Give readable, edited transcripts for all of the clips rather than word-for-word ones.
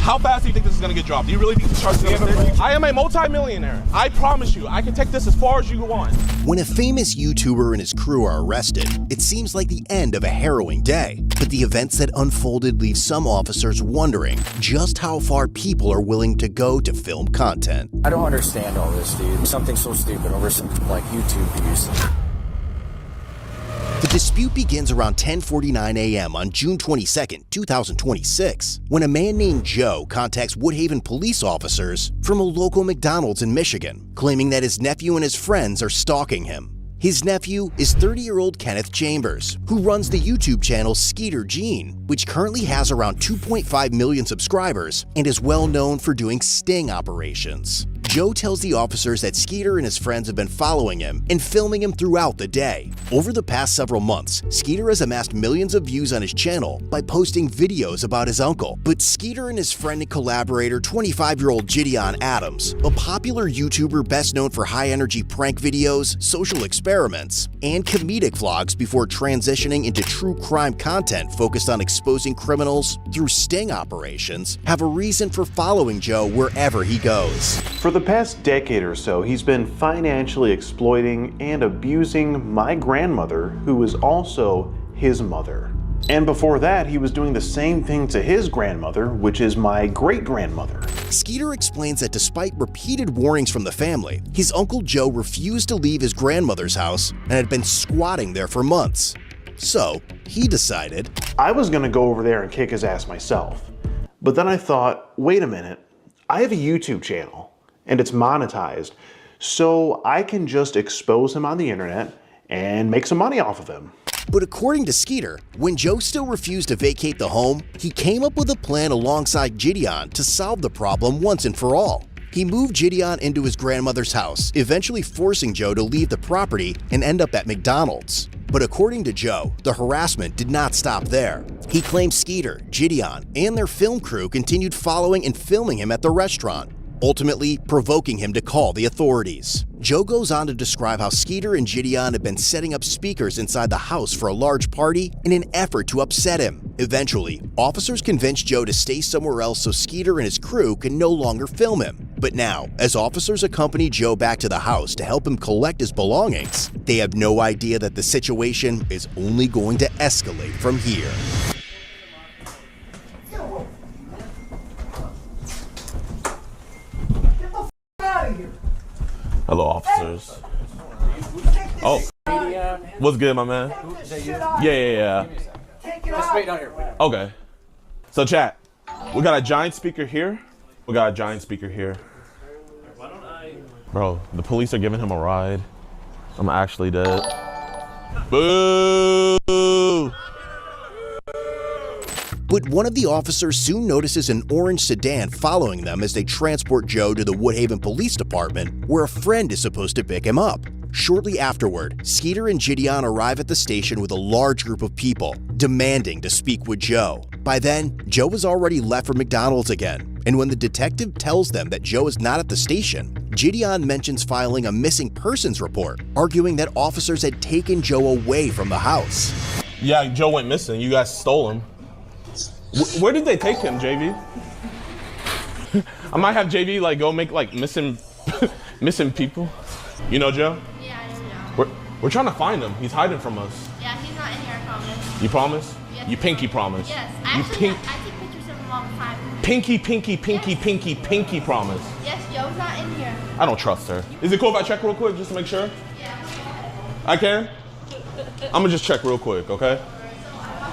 How fast do you think this is gonna get dropped? Do you really think this charge is gonna stick? I am a multi-millionaire. I promise you, I can take this as far as you want. When a famous YouTuber and his crew are arrested, it seems like the end of a harrowing day. But the events that unfolded leave some officers wondering just how far people are willing to go to film content. I don't understand all this, dude. Something so stupid over some, like, YouTube views. The dispute begins around 10:49 a.m. on June 22, 2026, when a man named Joe contacts Woodhaven police officers from a local McDonald's in Michigan, claiming that his nephew and his friends are stalking him. His nephew is 30-year-old Kenneth Chambers, who runs the YouTube channel Skeeter Gene, which currently has around 2.5 million subscribers and is well known for doing sting operations. Joe tells the officers that Skeeter and his friends have been following him and filming him throughout the day. Over the past several months, Skeeter has amassed millions of views on his channel by posting videos about his uncle. But Skeeter and his friend and collaborator, 25-year-old Gideon Adams, a popular YouTuber best known for high-energy prank videos, social experiments, and comedic vlogs before transitioning into true crime content focused on exposing criminals through sting operations, have a reason for following Joe wherever he goes. For the past decade or so, he's been financially exploiting and abusing my grandmother, who was also his mother. And before that, he was doing the same thing to his grandmother, which is my great-grandmother. Skeeter explains that despite repeated warnings from the family, his Uncle Joe refused to leave his grandmother's house and had been squatting there for months. So, he decided, I was gonna go over there and kick his ass myself. But then I thought, wait a minute, I have a YouTube channel and it's monetized, so I can just expose him on the internet and make some money off of him. But according to Skeeter, when Joe still refused to vacate the home, he came up with a plan alongside Gideon to solve the problem once and for all. He moved Gideon into his grandmother's house, eventually forcing Joe to leave the property and end up at McDonald's. But according to Joe, the harassment did not stop there. He claims Skeeter, Gideon, and their film crew continued following and filming him at the restaurant, ultimately provoking him to call the authorities. Joe goes on to describe how Skeeter and Gideon had been setting up speakers inside the house for a large party in an effort to upset him. Eventually, officers convinced Joe to stay somewhere else so Skeeter and his crew can no longer film him. But now, as officers accompany Joe back to the house to help him collect his belongings, they have no idea that the situation is only going to escalate from here. Hello, officers. Oh, what's good, my man? Yeah. Just wait down here. Okay. So, chat, we got a giant speaker here. Bro, the police are giving him a ride. I'm actually dead. Boo! But one of the officers soon notices an orange sedan following them as they transport Joe to the Woodhaven Police Department, where a friend is supposed to pick him up. Shortly afterward, Skeeter and Gideon arrive at the station with a large group of people, demanding to speak with Joe. By then, Joe has already left for McDonald's again, and when the detective tells them that Joe is not at the station, Gideon mentions filing a missing persons report, arguing that officers had taken Joe away from the house. Yeah, Joe went missing. You guys stole him. Where did they take him, JV? I might have JV like go make like missing people. You know Joe? Yeah, I know. We're trying to find him. He's hiding from us. Yeah, he's not in here, I promise. You promise? Yes. You pinky promise? Yes. I take pictures of him all the time. Pinky promise. Yes, Joe's not in here. I don't trust her. Is it cool if I check real quick just to make sure? Yeah. I can? I'm gonna just check real quick, okay?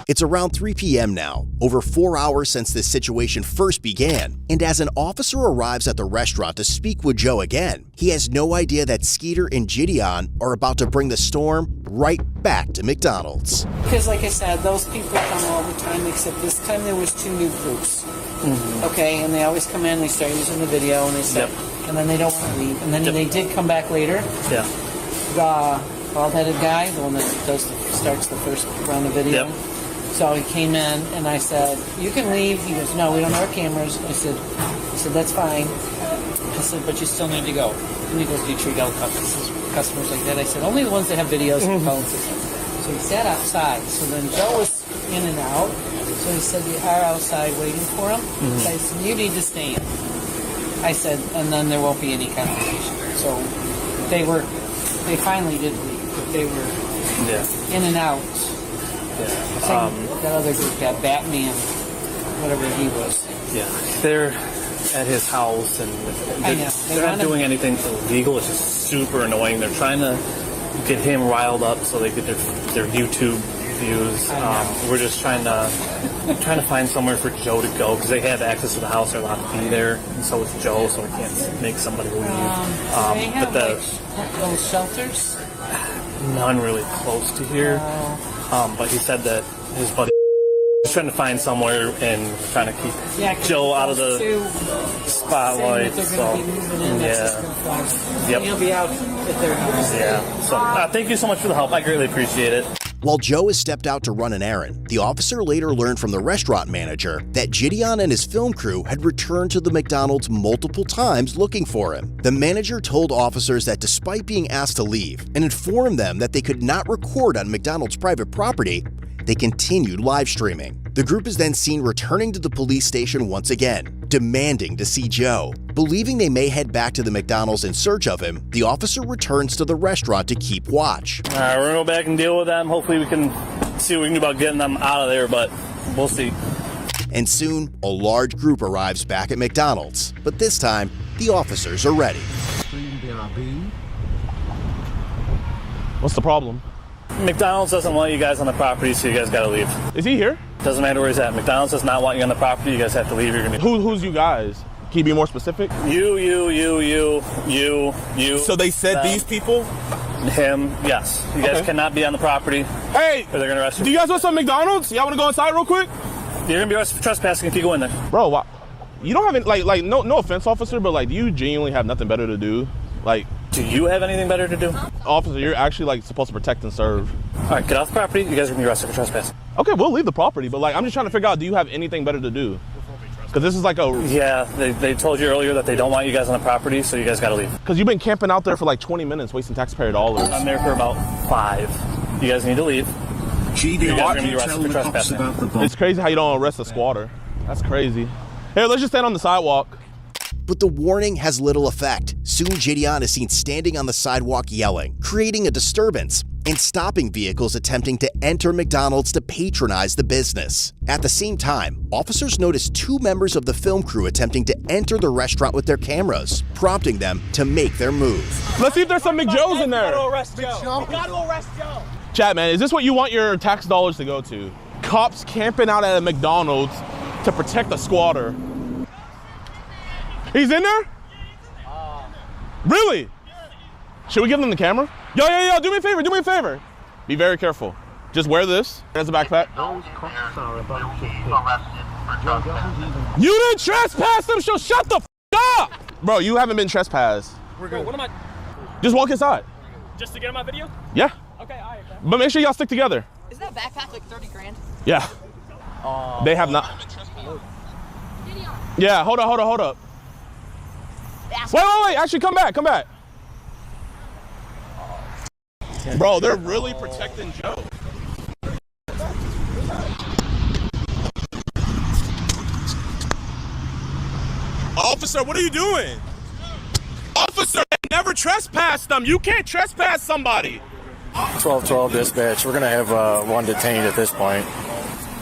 It's around 3 p.m. now, over 4 hours since this situation first began, and as an officer arrives at the restaurant to speak with Joe again, he has no idea that Skeeter and Gideon are about to bring the storm right back to McDonald's. Because like I said, those people come all the time, except this time there was 2 new groups. Okay, and they always come in, they start using the video, and they say, and then they don't want to leave, and then they did come back later. Yeah. The bald-headed guy, the one that starts the first round of video. Yep. So he came in, and I said, "You can leave." He goes, "No, we don't have our cameras." I said, "That's fine." I said, "But you still need to go." And he goes, "Do you treat all customers like that?" I said, "Only the ones that have videos and phone systems." So he sat outside. So then Joe was in and out. So he said, "You are outside waiting for him." So I said, "You need to stay in." I said, and then there won't be any conversation. So they finally did leave, but they were in and out. That other group, that Batman, whatever he was. Yeah, they're at his house, and they're not doing anything illegal. It's just super annoying. They're trying to get him riled up so they get their YouTube views. We're just trying to find somewhere for Joe to go because they have access to the house. They're allowed to be there, and so is Joe. So we can't make somebody leave. They have those shelters. None really close to here. But he said that his buddy is trying to find somewhere and trying to keep Joe out of the spotlight. So, He'll be out at their house. Yeah. So thank you so much for the help. I greatly appreciate it. While Joe has stepped out to run an errand, the officer later learned from the restaurant manager that Gideon and his film crew had returned to the McDonald's multiple times looking for him. The manager told officers that despite being asked to leave and informed them that they could not record on McDonald's private property, they continued live streaming. The group is then seen returning to the police station once again, demanding to see Joe. Believing they may head back to the McDonald's in search of him, the officer returns to the restaurant to keep watch. All right, we're going to go back and deal with them. Hopefully we can see what we can do about getting them out of there, but we'll see. And soon, a large group arrives back at McDonald's, but this time, the officers are ready. What's the problem? McDonald's doesn't want you guys on the property, so you guys got to leave. Is he here? Doesn't matter where he's at. McDonald's does not want you on the property. You guys have to leave. You're gonna. Who's you guys? Can you be more specific? You. So they said them, these people? Him, yes. You guys cannot be on the property. Hey! Or they're gonna arrest you. Do you guys want some McDonald's? Y'all wanna go inside real quick? You're gonna be arrested for trespassing if you go in there. Bro, why? You don't have any, no offense, officer, but like, do you genuinely have nothing better to do? Like, do you have anything better to do? Officer, you're actually like supposed to protect and serve. All right, get off the property. You guys are gonna be arrested for trespassing. Okay, we'll leave the property, but like, I'm just trying to figure out, do you have anything better to do? Because this is like a... Yeah, they told you earlier that they don't want you guys on the property, so you guys gotta leave. Because you've been camping out there for like 20 minutes, wasting taxpayer dollars. I'm there for about 5. You guys need to leave. You guys are gonna be arrested for trespassing. It's crazy how you don't arrest a squatter. That's crazy. Here, let's just stand on the sidewalk. But the warning has little effect. Soon Gideon is seen standing on the sidewalk yelling, creating a disturbance, and stopping vehicles attempting to enter McDonald's to patronize the business. At the same time, officers notice 2 members of the film crew attempting to enter the restaurant with their cameras, prompting them to make their move. Let's see if there's some McJoes in there. Chat, man, is this what you want your tax dollars to go to? Cops camping out at a McDonald's to protect a squatter. He's in there? Really? Should we give them the camera? Yo, do me a favor. Be very careful. Just wear this as a backpack. You didn't trespass them, so shut the f up! Bro, you haven't been trespassed. We're good. What am I? Just walk inside. Just to get on my video? Yeah. Okay, all right. But make sure y'all stick together. Is that backpack like 30 grand? Yeah. They have not. Yeah, hold up. Wait. Actually, come back. Bro, they're really protecting Joe. Officer, what are you doing? Officer, never trespass them. You can't trespass somebody. 1212 dispatch. We're going to have one detained at this point.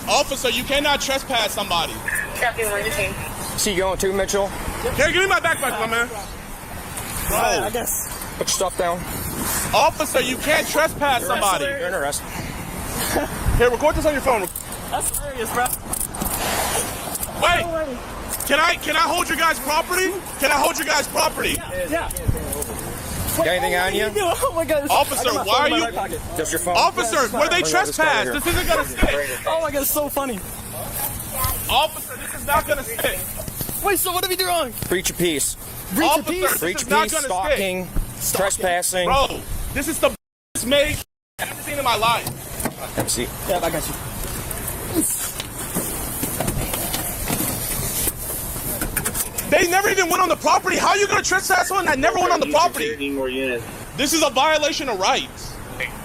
Officer, you cannot trespass somebody. Copy, one detained. See you going too, Mitchell? Here, give me my backpack, my man. Bro. I guess. Put your stuff down. Officer, you can't trespass somebody. You're in arrest. Here, record this on your phone. That's serious, bro. Wait. Can I hold your guys' property? Yeah. Got anything on you? Oh my God. Officer, why are you? Just your phone? Officer, where they trespass? This isn't gonna stick. Oh my God, it's so funny. Officer, this is not gonna stick. Wait, so what did we do wrong? Breach of peace. Officer, Breach this of is not peace, gonna stalking, trespassing. Bro, this is the best made I've ever seen in my life. Have a seat. Yeah, I got you. They never even went on the property. How are you gonna trespass someone that never went on the property? This is a violation of rights.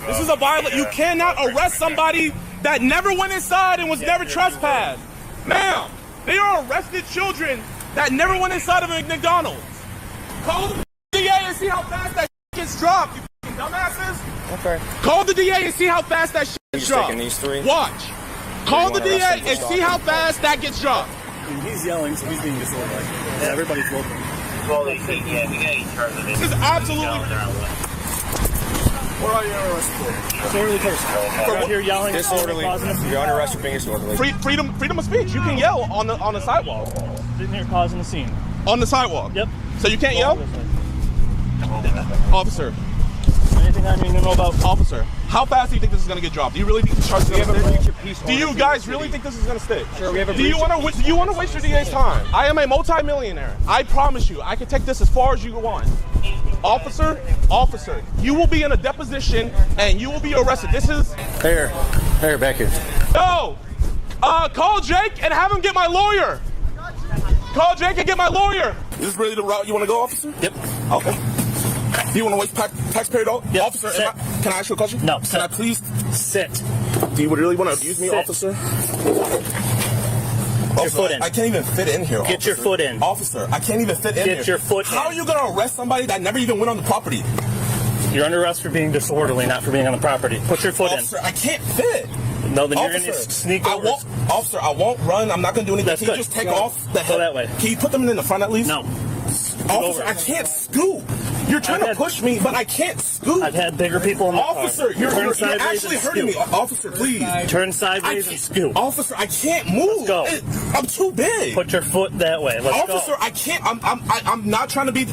This is a violation. You cannot arrest somebody that never went inside and was never trespassed. Ma'am, they are arrested children that never went inside of a McDonald's. Call the DA and see how fast that gets dropped, you fucking dumbasses. Okay. Call the DA and see how fast that gets dropped. Taking these three? Watch. Call the DA and see how fast that gets dropped. He's yelling, so he's being disorderly. Yeah, everybody's looking. Well, we got each other. This is absolutely... What are you arrested for? Disorderly person. You're out here yelling. Disorderly. You're under arrest for being disorderly. Freedom of speech. You can yell on the sidewalk. Sitting here causing a scene. On the sidewalk? Yep. So you can't yell? Officer. Anything I need to know about? Officer, how fast do you think this is going to get dropped? Do you really think the charge is going to stick? Do you guys really think this is going to stick? Sure, we have a do you want to waste your DA's time? I am a multi-millionaire. I promise you, I can take this as far as you want. Officer, you will be in a deposition and you will be arrested. This is... Here, back here. No! Call Jake and have him get my lawyer. Call Jake and get my lawyer. Is this really the route you want to go, officer? Yep. Okay. Do you want to waste taxpayer dollars? Yep. Officer, can I ask you a question? No. Can I please? Sit. Do you really want to abuse me, Sit. officer? Get your foot in. I can't even fit in here, Get your foot in. Officer, I can't even fit in here. Get your foot in. How are you going to arrest somebody that never even went on the property? You're under arrest for being disorderly, not for being on the property. Put your foot Officer, I can't fit. in. No, then you're Officer, going to sneak over. Officer, I won't run. I'm not going to do anything. That's Can you good. just take off the head? Go that way. Can you put them in the front at least? No. Officer, I can't scoot. You're trying to push me, but I can't scoot. I've had bigger people in the Officer, car. you're Turn sideways actually and hurting me. scoot. Officer, please. Turn sideways and scoot. Officer, I can't move. Let's go. I'm too big. Put your foot that way. Let's Officer, go. I can't. I'm not trying to be.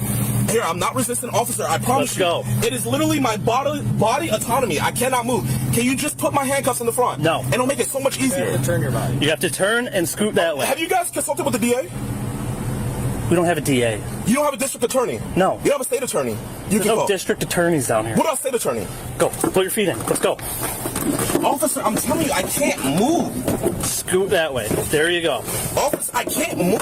Here, I'm not resistant, officer. I promise Let's you. go. It is literally my body autonomy. I cannot move. Can you just put my handcuffs in the front? No. And it'll make it so much easier. Turn your body. You have to turn and scoot that way. Have you guys consulted with the DA? We don't have a DA. You don't have a district attorney? No. You have a state attorney? You There's can no go. district attorneys down here. What about state attorney? Go. Put your feet in. Let's go. Officer, I'm telling you, I can't move. Scoot that way. There you go. Officer, I can't move.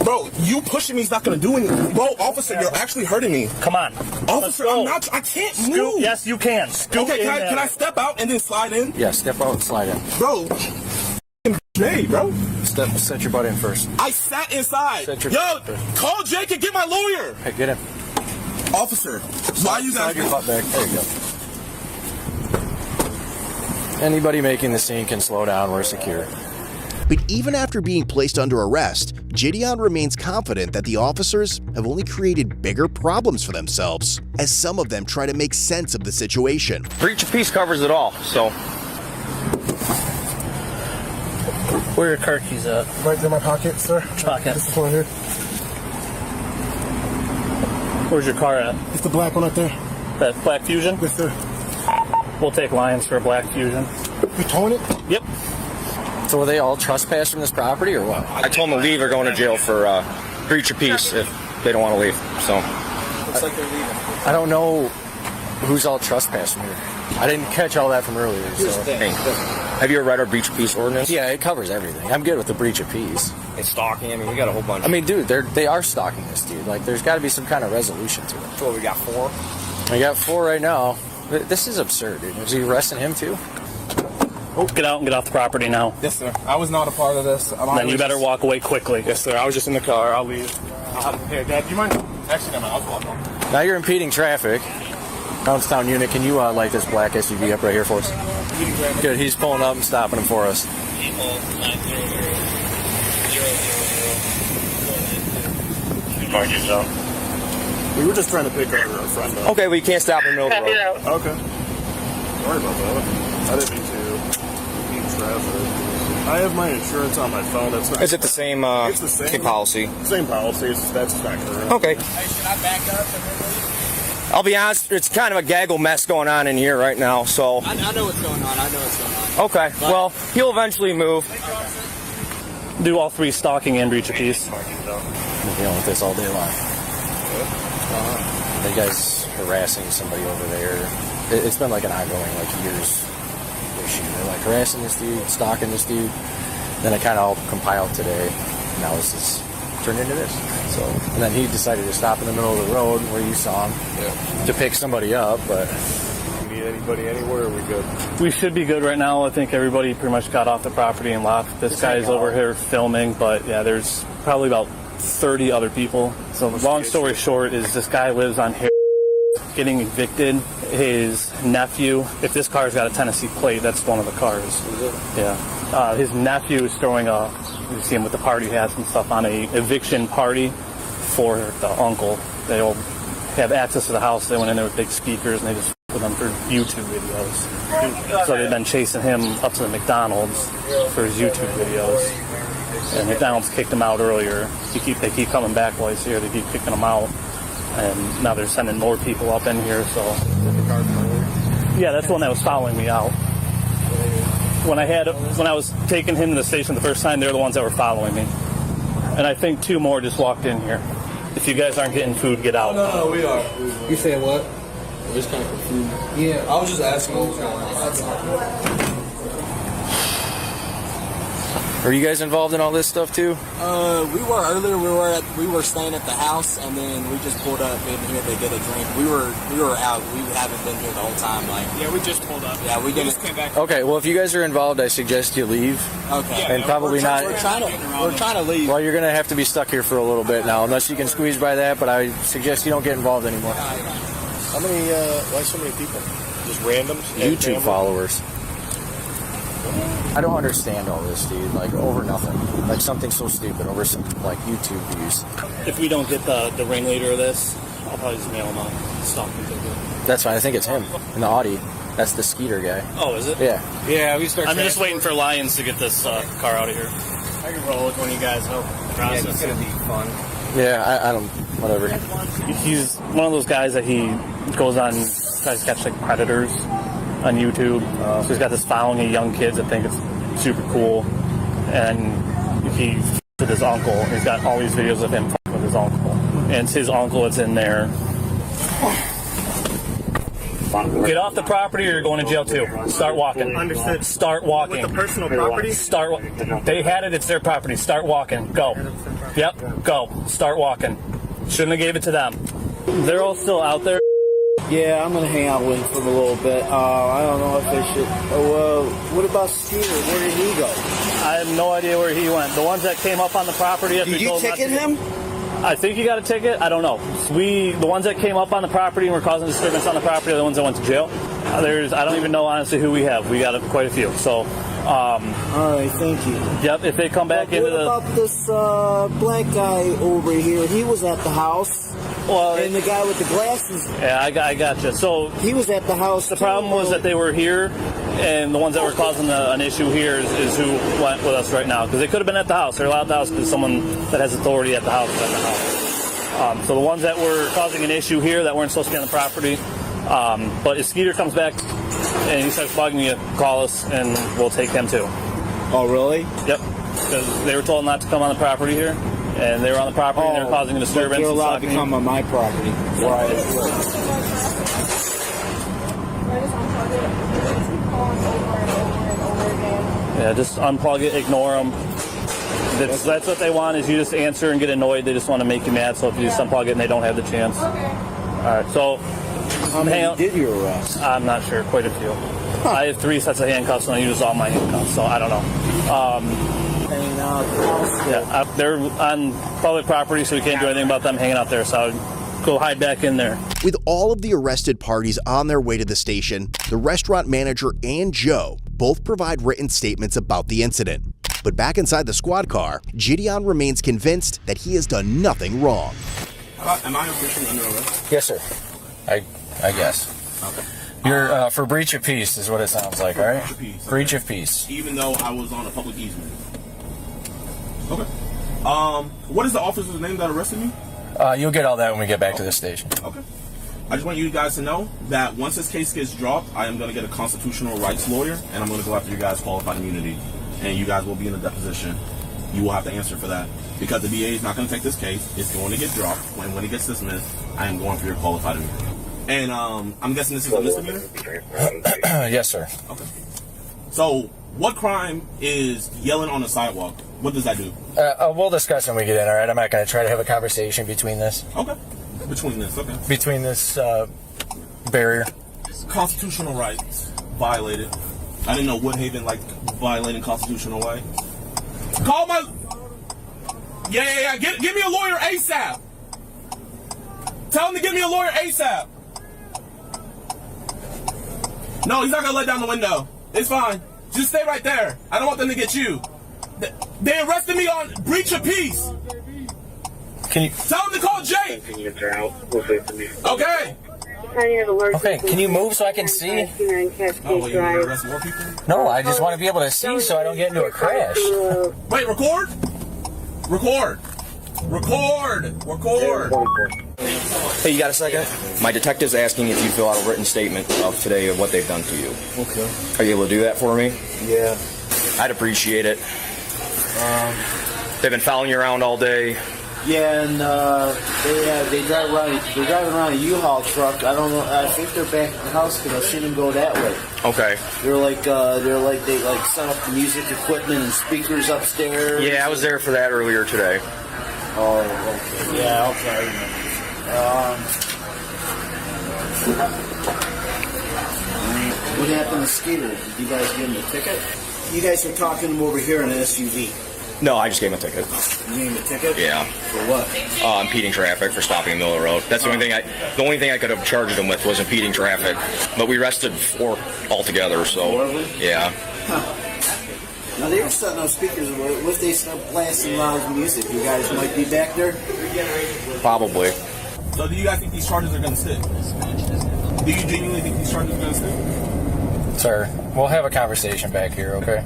Bro, you pushing me is not going to do anything. Bro, officer, you're actually hurting me. Come on. Officer, I'm not. I can't Scoot. move. Yes, you can. Scoot Okay, in can that I way. step out and then slide in? Yeah, step out and slide in. Bro, hey, bro. Set your butt in first. I sat inside. Set your- Yo, call Jake and get my lawyer. Hey, get in. Officer, why you guys... Slide your butt back. There you go. Anybody making the scene can slow down. We're secure. But even after being placed under arrest, Gideon remains confident that the officers have only created bigger problems for themselves, as some of them try to make sense of the situation. Breach of peace covers it all, so. Where are your car keys at? Right in my pocket, sir. Pocket. This one here. Where's your car at? It's the black one right there. That Black Fusion? Yes, sir. We'll take Lions for a Black Fusion. You towing it? Yep. So are they all trespassing this property or what? I told them to leave or going to jail for breach of peace if they don't want to leave. So. Looks like they're leaving. I don't know who's all trespassing here. I didn't catch all that from earlier. So. Hey, have you ever read our breach of peace ordinance? Yeah, it covers everything. I'm good with the breach of peace. It's stalking. I mean, we got a whole bunch. I mean, dude, they are stalking this dude. Like, there's got to be some kind of resolution to it. So we got 4. I got 4 right now. This is absurd, dude. Was he arresting him too? Oh, get out and get off the property now. Yes, sir. I was not a part of this. Then you better walk away quickly. Yes, sir. I was just in the car. I'll leave. Hey, Dad, do you mind? Actually, no, I'll walk home. Now you're impeding traffic. Poundstown unit, can you light this black SUV up right here for us? Good, he's pulling up and stopping him for us. Mind yourself. We were just trying to pick our friend up. Okay, well, you can't stop in the middle of the road. Okay. Sorry about that. I didn't mean to impede traffic. I have my insurance on my phone. That's not. Is it the same, It's the same policy? Same policy. That's not correct. Okay. Hey, should I back up? I'll be honest, it's kind of a gaggle mess going on in here right now, so. I know what's going on. Okay, well, he'll eventually move. Do all 3 stalking and breach of peace. I'm dealing with this all day long. The guy's harassing somebody over there. It's been like an ongoing, years issue. They're harassing this dude, stalking this dude. Then it kind of all compiled today. Now this is turned into this. So, and then he decided to stop in the middle of the road where you saw him to pick somebody up, but. Need anything anybody anywhere? Or are we good? We should be good right now. I think everybody pretty much got off the property and left. This guy's over here filming, but yeah, there's probably about 30 other people. So the long story short is this guy lives on here, getting evicted. His nephew, if this car's got a Tennessee plate, that's one of the cars. Is it? Yeah. His nephew is throwing you see him with the party hats and stuff, on a eviction party for the uncle. They'll have access to the house. They went in there with big speakers and they just with them for YouTube videos. So they've been chasing him up to the McDonald's for his YouTube videos. And McDonald's kicked him out earlier. They keep coming back while he's here. They keep kicking him out. And now they're sending more people up in here. So yeah, that's the one that was following me out. When I was taking him to the station the first time, they're the ones that were following me. And I think 2 more just walked in here. If you guys aren't getting food, get out. No, we are. You saying what? We're just kind of confused. Yeah, I was just asking what was going on. Are you guys involved in all this stuff too? We were earlier. We were staying at the house, and then we just pulled up in here to get a drink. We were out. We haven't been here the whole time. Yeah, we just pulled up. Yeah, we just came back. Okay, well, if you guys are involved, I suggest you leave. Okay. And probably not. We're trying to leave. Well, you're going to have to be stuck here for a little bit now, unless you can squeeze by that, but I suggest you don't get involved anymore. How many, why so many people? Just randoms? YouTube followers. I don't understand all this, dude. Like, over nothing. Like, something so stupid, over some, like, YouTube views. If we don't get the ringleader of this, I'll probably just mail him a stalking ticket. That's fine. I think it's him in the Audi. That's the Skeeter guy. Oh, is it? Yeah. Yeah, we start. I'm just waiting for Lions to get this car out of here. I can roll with one of you guys. Help process. Yeah, it's gonna be fun. Yeah, I don't. Whatever. He's one of those guys that he goes on, tries to catch like predators on YouTube. So he's got this following of young kids that think it's super cool, and he with his uncle. He's got all these videos of him with his uncle, and it's his uncle that's in there. Get off the property or you're going to jail too. Start walking. Understood. Start walking. With the personal property? They had it, it's their property. Start walking. Go. Yep, go. Start walking. Shouldn't have gave it to them. They're all still out there. Yeah, I'm gonna hang out with him for a little bit. I don't know if they should. What about Skeeter? Where did he go? I have no idea where he went. The ones that came up on the property after Did you ticket him? I think he got a ticket. I don't know. The ones that came up on the property and were causing disturbance on the property are the ones that went to jail. I don't even know honestly who we have. We got quite a few. So. All right, thank you. Yep. If they come back into the. What about this black guy over here? He was at the house. Well, and the guy with the glasses. Yeah, I gotcha. So he was at the house. The problem was that they were here, and the ones that were causing an issue here is who went with us right now. Because they could have been at the house. They're allowed at the house because someone that has authority at the house is at the house. So the ones that were causing an issue here that weren't supposed to be on the property. But if Skeeter comes back and he starts bugging you, call us and we'll take him too. Oh, really? Yep. Because they were told not to come on the property here, and they were on the property and they were causing a disturbance. They're allowed to come on my property. Right. Yeah, just unplug it, ignore them. That's what they want, is you just answer and get annoyed. They just want to make you mad, so if you just unplug it and they don't have the chance. All right, so... How many did you arrest? I'm not sure, quite a few. Huh. I have 3 sets of handcuffs and I use all my handcuffs, so I don't know. Yeah, they're on public property, so we can't do anything about them hanging out there, so I would go hide back in there. With all of the arrested parties on their way to the station, the restaurant manager and Joe both provide written statements about the incident. But back inside the squad car, Gideon remains convinced that he has done nothing wrong. Am I officially under arrest? Yes, sir. I guess. Okay. You're for breach of peace is what it sounds like, all right? Breach of peace. Breach of peace. Even though I was on a public easement. Okay. What is the officer's name that arrested me? You'll get all that when we get back to the station. Okay. I just want you guys to know that once this case gets dropped, I am going to get a constitutional rights lawyer, and I'm going to go after you guys' qualified immunity, and you guys will be in a deposition. You will have to answer for that, because the DA is not going to take this case. It's going to get dropped, and when it gets dismissed, I am going for your qualified immunity. And I'm guessing this is a misdemeanor? Yes, sir. Okay. So, what crime is yelling on the sidewalk? What does that do? We'll discuss when we get in, all right? I'm not going to try to have a conversation between this. Okay. Between this, okay. Between this barrier. constitutional rights violated. I didn't know Woodhaven like violating constitutional rights. Call my... Yeah. Give me a lawyer ASAP. Tell him to give me a lawyer ASAP. No, he's not gonna let down the window. It's fine. Just stay right there. I don't want them to get you. They arrested me on breach of peace. Can you tell him to call Jake? Okay. Okay, can you move so I can see? Oh, well, you want to arrest more people? No, I just want to be able to see so I don't get into a crash. Wait, record? Record. Hey, you got a second? My detective's asking if you fill out a written statement of today of what they've done to you. Okay. Are you able to do that for me? Yeah. I'd appreciate it. They've been following you around all day. Yeah, and they drive around. They're driving around a U-Haul truck. I don't know. I think they're back at the house because I've seen them go that way. Okay. They set up the music equipment and speakers upstairs. Yeah, I was there for that earlier today. Oh, okay. Yeah, okay. I remember. What happened to Skeeter? Did you guys give him a ticket? You guys were talking to him over here in an SUV. No, I just gave him a ticket. You gave him a ticket? Yeah. For what? Impeding traffic for stopping in the middle of the road. That's the only thing I could have charged him with was impeding traffic. But we arrested 4 altogether, so 4 of them? Yeah. Huh. Now they were setting up speakers. What if they start blasting loud music? You guys might be back there? Probably. So do you guys think these charges are going to stick? Do you genuinely think these charges are going to stick? Sir, we'll have a conversation back here, okay?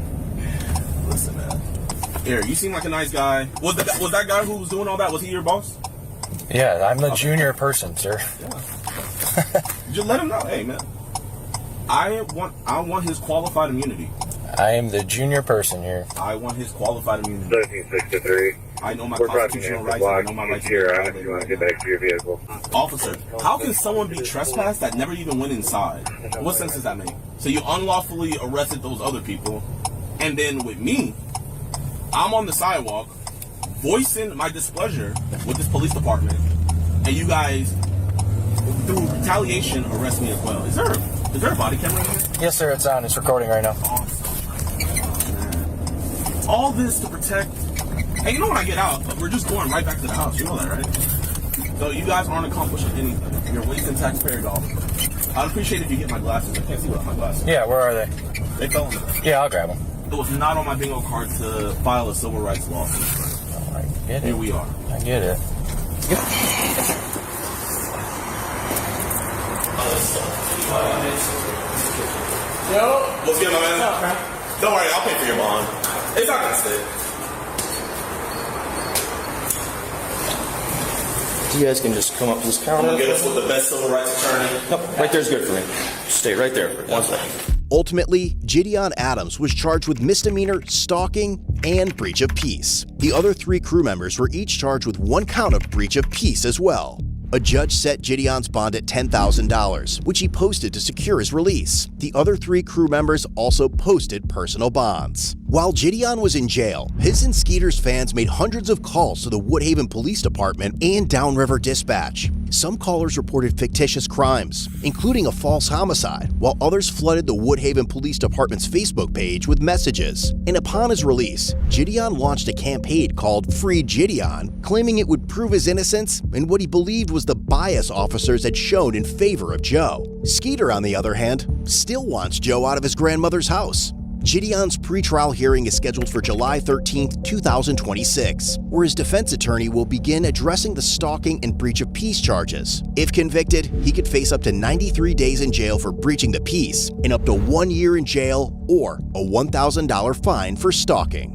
Listen, man. Here, you seem like a nice guy. Was that guy who was doing all that, was he your boss? Yeah, I'm the junior person, sir. Yeah. Just let him know. Hey, man. I want his qualified immunity. I am the junior person here. I want his qualified immunity. 1363. I know my constitutional rights. I know my rights. Here, I you want to get back to your vehicle. Officer, how can someone be trespassed that never even went inside? What sense does that make? So you unlawfully arrested those other people, and then with me, I'm on the sidewalk voicing my displeasure with this police department, and you guys, through retaliation, arrest me as well. Is there a body camera in here? Yes, sir, it's on. It's recording right now. Awesome. All this to protect. Hey, you know when I get out, we're just going right back to the house. You know that, right? So you guys aren't accomplishing anything. You're wasting taxpayer dollars. I'd appreciate if you get my glasses. I can't see without my glasses. Yeah, where are they? They fell in the bag. Yeah, I'll grab them. It was not on my bingo card to file a civil rights lawsuit. Oh, I get it. Here we are. I get it. Yo, what's good, my man? Don't worry, I'll pay for your bond. It's not gonna stick. You guys can just come up to this counter. Get us with the best civil rights attorney. Nope, right there's good for me. Stay right there for 1 second. Ultimately, Gideon Adams was charged with misdemeanor, stalking, and breach of peace. The other 3 crew members were each charged with 1 count of breach of peace as well. A judge set Gideon's bond at $10,000, which he posted to secure his release. The other 3 crew members also posted personal bonds. While Gideon was in jail, his and Skeeter's fans made hundreds of calls to the Woodhaven Police Department and Downriver Dispatch. Some callers reported fictitious crimes, including a false homicide, while others flooded the Woodhaven Police Department's Facebook page with messages. And upon his release, Gideon launched a campaign called Free Gideon, claiming it would prove his innocence and what he believed was the bias officers had shown in favor of Joe. Skeeter, on the other hand, still wants Joe out of his grandmother's house. Gideon's pretrial hearing is scheduled for July 13, 2026, where his defense attorney will begin addressing the stalking and breach of peace charges. If convicted, he could face up to 93 days in jail for breaching the peace and up to 1 year in jail or a $1,000 fine for stalking.